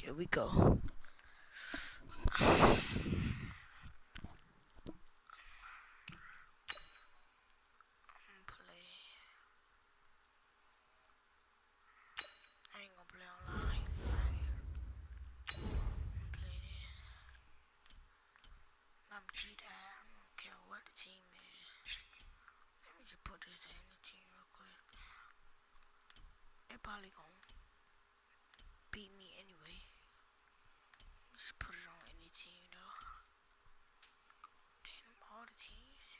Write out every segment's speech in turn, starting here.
Here we go. Probably gonna beat me anyway. Just put it on any team though. Damn, all the teams.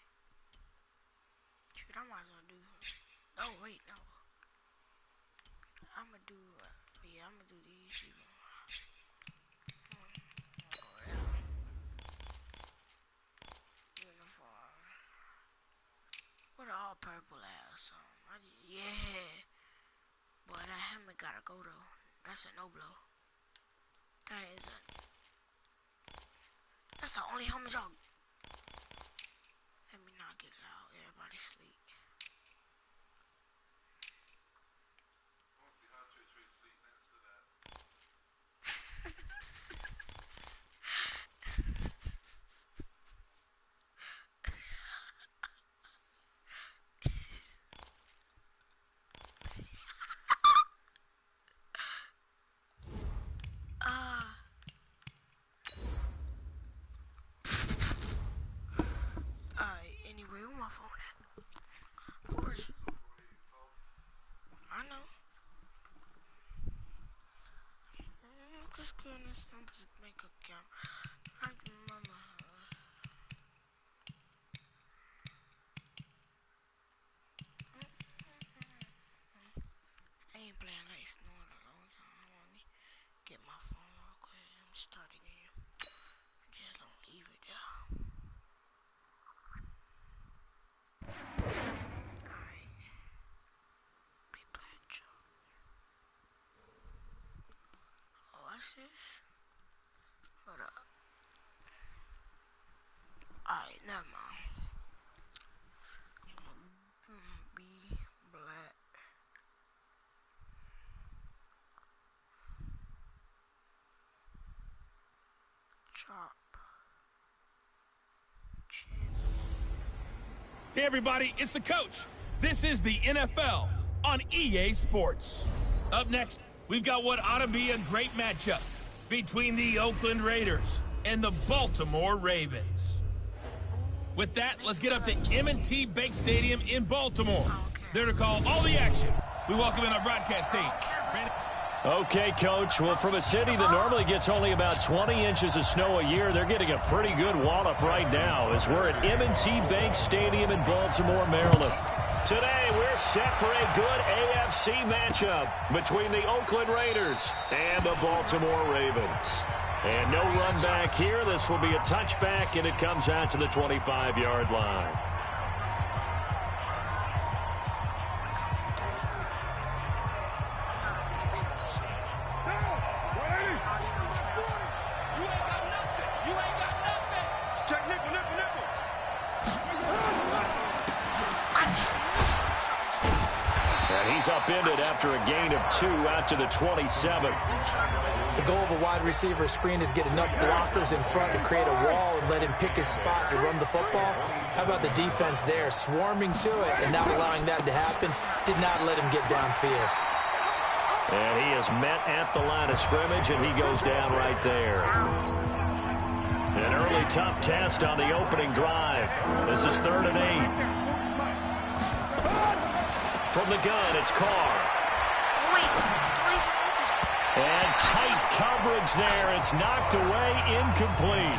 Shoot, I might as well do. Oh wait, no. I'ma do. Yeah, I'ma do these people. Uniform. What all purple ass on? Yeah. Boy, that helmet gotta go though. That's a no blow. That is a. That's the only helmet y'all. Let me not get loud. Everybody sleep. Make a count. I remember. I ain't playing like snow in a long time. Let me get my phone real quick. I'm starting here. Just don't leave it there. Alright. Be playing job. Oh, what's this? Hold up. Alright, never mind. Be black. Chop. Chin. Hey everybody, it's the coach. This is the NFL on EA Sports. Up next, we've got what ought to be a great matchup between the Oakland Raiders and the Baltimore Ravens. With that, let's get up to M&T Bank Stadium in Baltimore. There to call all the action. We welcome in our broadcast team. Okay, Coach. Well, from a city that normally gets only about 20 inches of snow a year, they're getting a pretty good wallop right now as we're at M&T Bank Stadium in Baltimore, Maryland. Today, we're set for a good AFC matchup between the Oakland Raiders and the Baltimore Ravens. And no run back here. This will be a touchback, and it comes out to the 25-yard line. Upended after a gain of 2 out to the 27. The goal of a wide receiver screen is get enough blockers in front to create a wall and let him pick his spot to run the football. How about the defense there, swarming to it and not allowing that to happen? Did not let him get downfield. And he is met at the line of scrimmage, and he goes down right there. An early tough test on the opening drive. This is 3rd and 8. From the gun, it's Carr. And tight coverage there. It's knocked away, incomplete.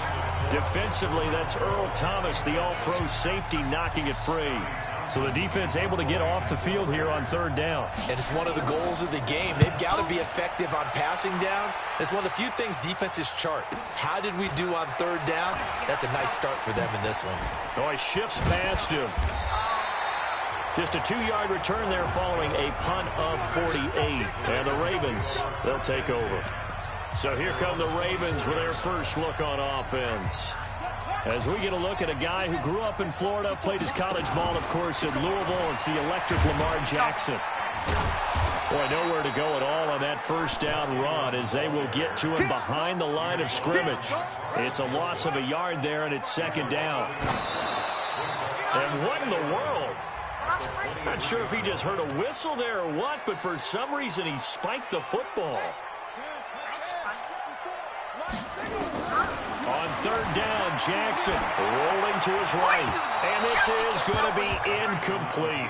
Defensively, that's Earl Thomas, the all-pro safety, knocking it free. So the defense able to get off the field here on 3rd down. And it's one of the goals of the game. They've got to be effective on passing downs. It's one of the few things defenses chart. How did we do on 3rd down? That's a nice start for them in this one. Oh, he shifts past him. Just a 2-yard return there following a punt of 48. And the Ravens, they'll take over. So here come the Ravens with their first look on offense. As we get a look at a guy who grew up in Florida, played his college ball, of course, in Louisville. It's the electric Lamar Jackson. Boy, nowhere to go at all on that first down run as they will get to him behind the line of scrimmage. It's a loss of a yard there, and it's second down. And what in the world? Not sure if he just heard a whistle there or what, but for some reason he spiked the football. On third down, Jackson rolling to his right. And this is going to be incomplete.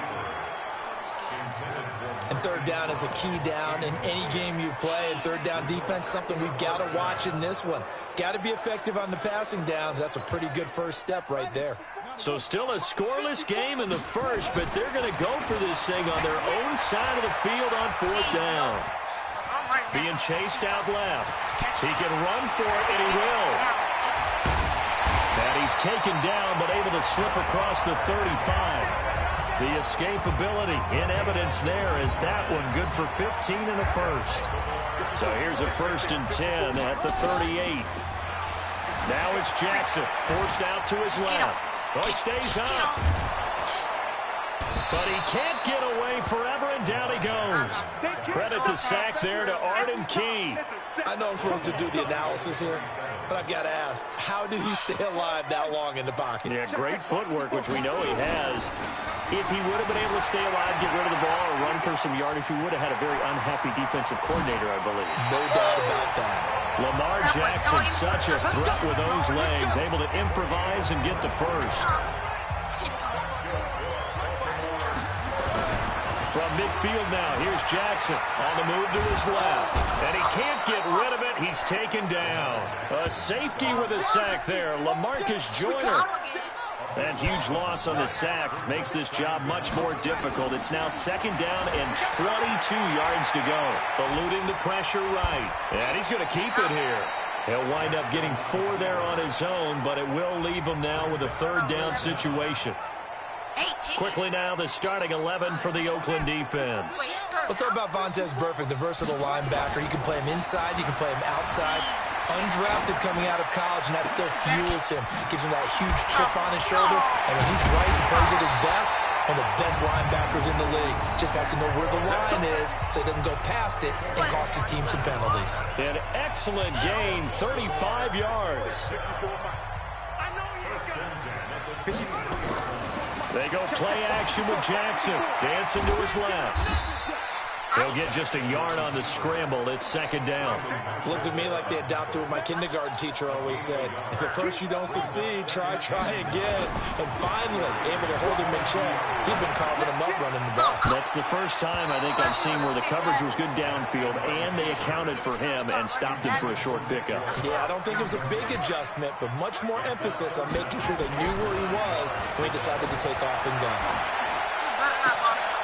And third down is a key down in any game you play. And third down defense, something we've got to watch in this one. Got to be effective on the passing downs. That's a pretty good first step right there. So still a scoreless game in the first, but they're going to go for this thing on their own side of the field on fourth down. Being chased out left. He can run for it, and he will. And he's taken down, but able to slip across the 35. The escapability in evidence there is that one good for 15 and a first. So here's a 1st and 10 at the 38. Now it's Jackson forced out to his left. Oh, he stays up. But he can't get away forever, and down he goes. Credit the sack there to Arden Key. I know I'm supposed to do the analysis here, but I've got to ask, how did he stay alive that long in the pocket? Yeah, great footwork, which we know he has. If he would have been able to stay alive, get rid of the ball, or run for some yardage, he would have had a very unhappy defensive coordinator, I believe. No doubt about that. Lamar Jackson, such a threat with those legs, able to improvise and get the first. From midfield now, here's Jackson on the move to his left. And he can't get rid of it. He's taken down. A safety with a sack there, LaMarcus Joyner. That huge loss on the sack makes this job much more difficult. It's now second down and 22 yards to go. Eluding the pressure right. And he's going to keep it here. He'll wind up getting 4 there on his own, but it will leave him now with a third down situation. Quickly now, the starting 11 for the Oakland defense. Let's talk about Vontaze Burfict, the versatile linebacker. You can play him inside, you can play him outside. Undrafted coming out of college, and that still fuels him. Gives him that huge chip on his shoulder, and when he's right and plays at his best, one of the best linebackers in the league. Just has to know where the line is so he doesn't go past it and cost his team some penalties. An excellent gain, 35 yards. They go play action with Jackson. Dancing to his left. They'll get just a yard on the scramble. It's second down. Looked at me like they adopted what my kindergarten teacher always said. If at first you don't succeed, try again. And finally, able to hold him in check. He'd been carving him up running the ball. That's the first time I think I've seen where the coverage was good downfield and they accounted for him and stopped him for a short pickup. Yeah, I don't think it was a big adjustment, but much more emphasis on making sure they knew where he was when he decided to take off and go.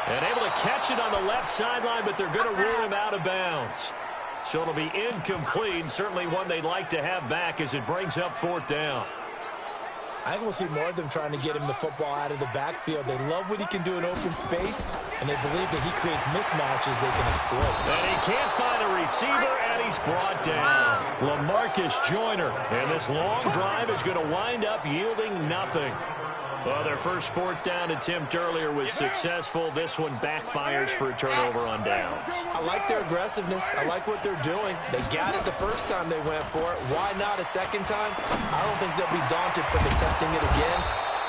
And able to catch it on the left sideline, but they're going to rule him out of bounds. So it'll be incomplete, certainly one they'd like to have back as it brings up fourth down. I think we'll see more of them trying to get him the football out of the backfield. They love what he can do in open space, and they believe that he creates mismatches they can exploit. And he can't find a receiver, and he's brought down. LaMarcus Joyner, and this long drive is going to wind up yielding nothing. Well, their first fourth down attempt earlier was successful. This one backfires for a turnover on downs. I like their aggressiveness. I like what they're doing. They got it the first time they went for it. Why not a second time? I don't think they'll be daunted from attempting it again.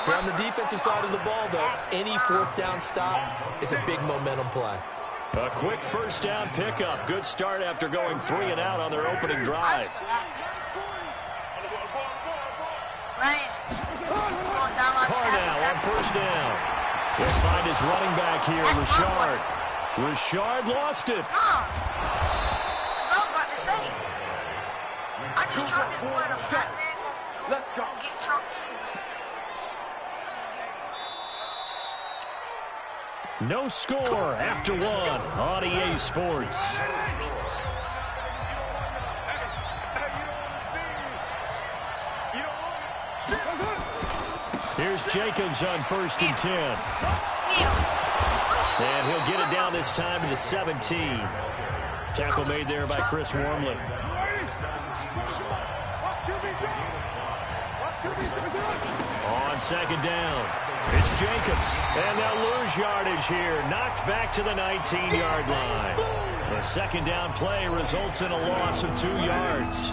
For on the defensive side of the ball, though, any fourth down stop is a big momentum play. A quick first down pickup. Good start after going 3 and out on their opening drive. Carnell on first down. He'll find his running back here, Richard. Richard lost it. Because I was about to say, I just trucked this boy in a flat man. Let's go. Get trucked. No score after 1 on EA Sports. Here's Jacobs on 1st and 10. And he'll get it down this time to the 17. Tackle made there by Chris Wormley. On second down, It's Jacobs, and they'll lose yardage here. Knocked back to the 19-yard line. The second down play results in a loss of 2 yards.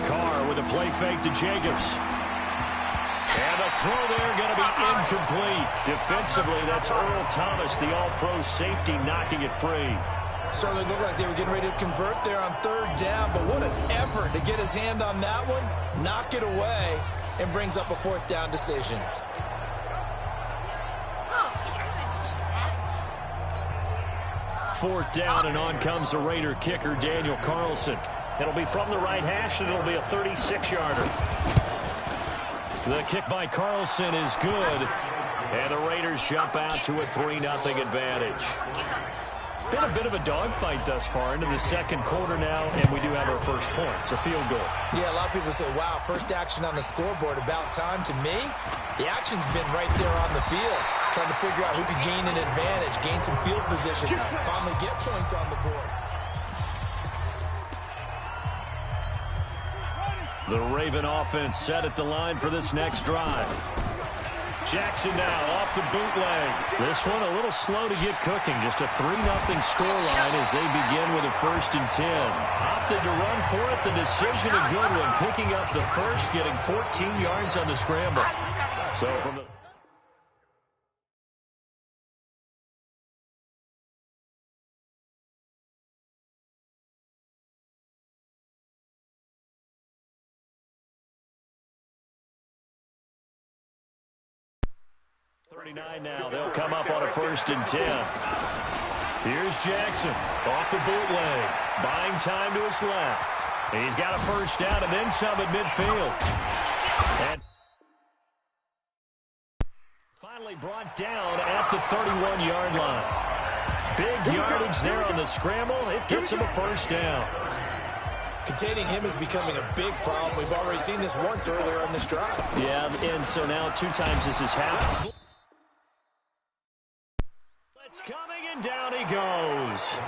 Carr with a play fake to Jacobs. And the throw there going to be incomplete. Defensively, that's Earl Thomas, the all-pro safety, knocking it free. Certainly looked like they were getting ready to convert there on third down, but what an effort to get his hand on that one, knock it away, and brings up a fourth down decision. Fourth down, and on comes the Raider kicker, Daniel Carlson. It'll be from the right hash, and it'll be a 36-yarder. The kick by Carlson is good, and the Raiders jump out to a 3-0 advantage. Been a bit of a dogfight thus far into the second quarter now, and we do have our first point. It's a field goal. Yeah, a lot of people say, wow, first action on the scoreboard, about time. To me, the action's been right there on the field, trying to figure out who could gain an advantage, gain some field position, finally get points on the board. The Raven offense set at the line for this next drive. Jackson now off the bootleg. This one a little slow to get cooking. Just a 3-0 scoreline as they begin with a 1st and 10. Opted to run for it. The decision a good one. Picking up the first, getting 14 yards on the scramble. So from the... now. They'll come up on a 1st and 10. Here's Jackson off the bootleg, buying time to his left. He's got a first down and then some at midfield. And finally brought down at the 31-yard line. Big yardage there on the scramble. It gets him a first down. Containing him is becoming a big problem. We've already seen this once earlier on this drive. Yeah, and so now 2 times this has happened. It's coming, and down he goes.